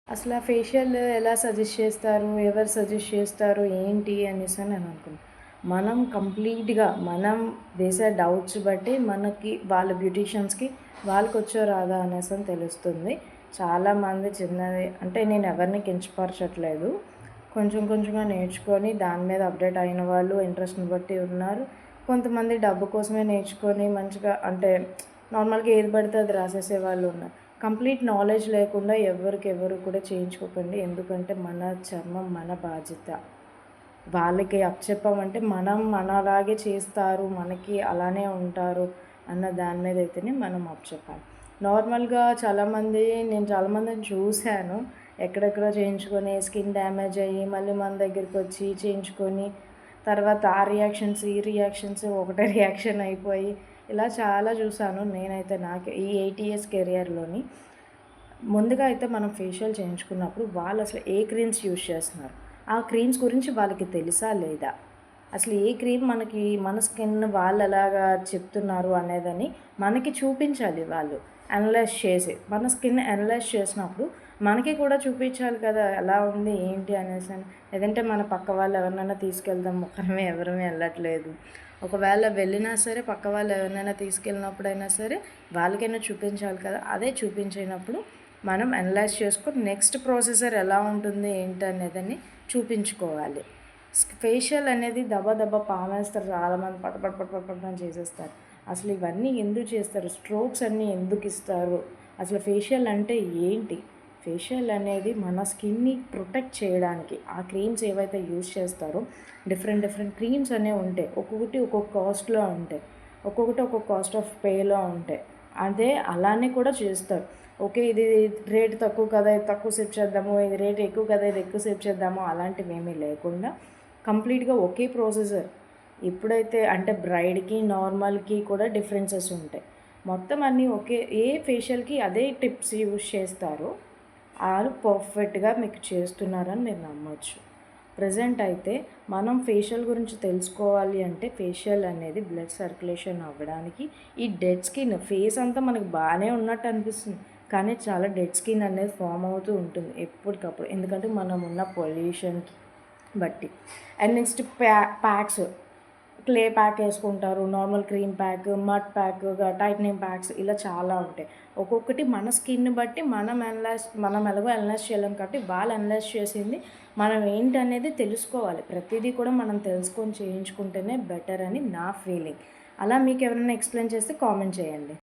అసలు ఆ ఫేషియల్ ఎలా సజెస్ట్ చేస్తారు? ఎవరు సజెస్ట్ చేస్తారు? ఏంటి అనేసని నేను అనుకున్నా. మనం కంప్లీట్‌గా మనం వేసే డౌట్స్ బట్టి మనకి వాళ్ళ బ్యూటీషియన్స్‌కి వాళ్ళకొచ్చో రాదా అనేసని తెలుస్తుంది. చాలామంది చిన్నది అంటే నేను ఎవరిని కించపరచట్లేదు. కొంచెం కొంచెంగా నేర్చుకొని దాని మీద అప్‌డేట్ అయిన వాళ్ళు ఇంట్రెస్ట్‌ని బట్టి ఉన్నారు. కొంతమంది డబ్బు కోసమే నేర్చుకొని మంచిగా అంటే నార్మల్‌గా ఏది పడితే అది రాసేసే వాళ్ళు ఉన్నారు. కంప్లీట్ నాలెడ్జ్ లేకుండా ఎవరికెవరు కూడా చేయించుకోకండి. ఎందుకంటే మన చర్మం మన బాధ్యత. వాళ్ళకి అప్పచెప్పామంటే మనం మనలాగే చేస్తారు, మనకి అలానే ఉంటారు అన్న దాని మీద అయితేనే మనం అప్పచెప్పాలి. నార్మల్‌గా నేను చాలామందిని చూశాను. ఎక్కడెక్కడో చేయించుకొని స్కిన్ డ్యామేజ్ అయ్యి మళ్ళీ మన దగ్గరికొచ్చి చేయించుకొని తర్వాత ఆ రియాక్షన్స్, ఈ రియాక్షన్స్ ఒకటే రియాక్షన్ అయిపోయి ఇలా చాలా చూసాను. నేనైతే ఈ 8 ఇయర్స్ కెరియర్‌లోని ముందుగా అయితే మనం ఫేషియల్ చేయించుకున్నప్పుడు వాళ్ళు అసలు ఏ క్రీమ్స్ యూజ్ చేస్తున్నారు, ఆ క్రీమ్స్ గురించి వాళ్ళకి తెలుసా లేదా, అసలు ఏ క్రీమ్ మనకి మన స్కిన్ వాళ్ళు ఎలాగా చెప్తున్నారు అనేదని మనకి చూపించాలి వాళ్ళు అనలైజ్ చేసి. మన స్కిన్ అనలైజ్ చేసినప్పుడు మనకి కూడా చూపించాలి కదా ఎలా ఉంది ఏంటి అనేసి అని. లేదంటే మన పక్క వాళ్ళు ఎవరినైనా తీసుకెళ్దాం, ఒకరమే ఎవరమే వెళ్ళట్లేదు. ఒకవేళ వెళ్ళినా సరే పక్క వాళ్ళు ఎవరినైనా తీసుకెళ్ళినప్పుడైనా సరే వాళ్ళకైనా చూపించాలి కదా. అదే చూపించినప్పుడు మనం అనలైజ్ చేసుకొని నెక్స్ట్ ప్రొసీజర్ ఎలా ఉంటుంది ఏంటనేదని చూపించుకోవాలి. ఫేషియల్ అనేది దబా దబా పామేస్తారు చాలామంది, పట పట పట పట పట అని చేసేస్తారు. అసలు ఇవన్నీ ఎందుకు చేస్తారు? స్ట్రోక్స్ అన్నీ ఎందుకు ఇస్తారు? అసలు ఫేషియల్ అంటే ఏంటి? ఫేషియల్ అనేది మన స్కిన్ని ప్రొటెక్ట్ చేయడానికి ఆ క్రీమ్స్ ఏవైతే యూజ్ చేస్తారో డిఫరెంట్ డిఫరెంట్ క్రీమ్స్ అనేవి ఉంటాయి. ఒక్కొక్కటి ఒక్కొక్క కాస్ట్‌లో ఉంటాయి. ఒక్కొక్కటి ఒక్కొక్క కాస్ట్ ఆఫ్ పేలో ఉంటాయి. అదే అలానే కూడా చేస్తారు. ఓకే. ఇది రేట్ తక్కువ కదా, ఇది తక్కువ సేపు చేద్దాము. ఇది రేట్ ఎక్కువ కదా, ఇది ఎక్కువ సేపు చేద్దాము. అలాంటివేమీ లేకుండా కంప్లీట్‌గా ఒకే ప్రాసెసర్. ఇప్పుడైతే అంటే బ్రైడ్‌కి, నార్మల్‌కి కూడా డిఫరెన్సెస్ ఉంటాయి. మొత్తం అన్నీ ఏ ఫేషియల్‌కి అదే టిప్స్ యూజ్ చేస్తారో ఆళ్ళు పర్ఫెక్ట్‌గా మీకు చేస్తున్నారని మీరు నమ్మొచ్చు. ప్రెజెంట్ అయితే మనం ఫేషియల్ గురించి తెలుసుకోవాలి అంటే ఫేషియల్ అనేది బ్లడ్ సర్క్యులేషన్ అవ్వడానికి ఈ డెడ్ స్కిన్ ఫేస్ అంతా మనకు బాగానే ఉన్నట్టు అనిపిస్తుంది. కానీ చాలా డెడ్ స్కిన్ అనేది ఫామ్ అవుతూ ఉంటుంది ఎప్పటికప్పుడు. ఎందుకంటే మనం ఉన్న పొల్యూషన్‌కి బట్టి. And next packs clay pack వేసుకుంటారు, normal cream pack, mud pack, tightening packs ఇలా చాలా ఉంటాయి. ఒక్కొక్కటి మన స్కిన్ బట్టి మనం ఎలాగో అనలైజ్ చేయలేం కాబట్టి వాళ్ళు అనలైజ్ చేసింది మనం ఏంటనేది తెలుసుకోవాలి. ప్రతిదీ కూడా మనం తెలుసుకొని చేయించుకుంటేనే బెటర్ అని నా ఫీలింగ్. అలా మీకు ఎవరైనా ఎక్స్‌ప్లెయిన్ చేస్తే కామెంట్ చేయండి.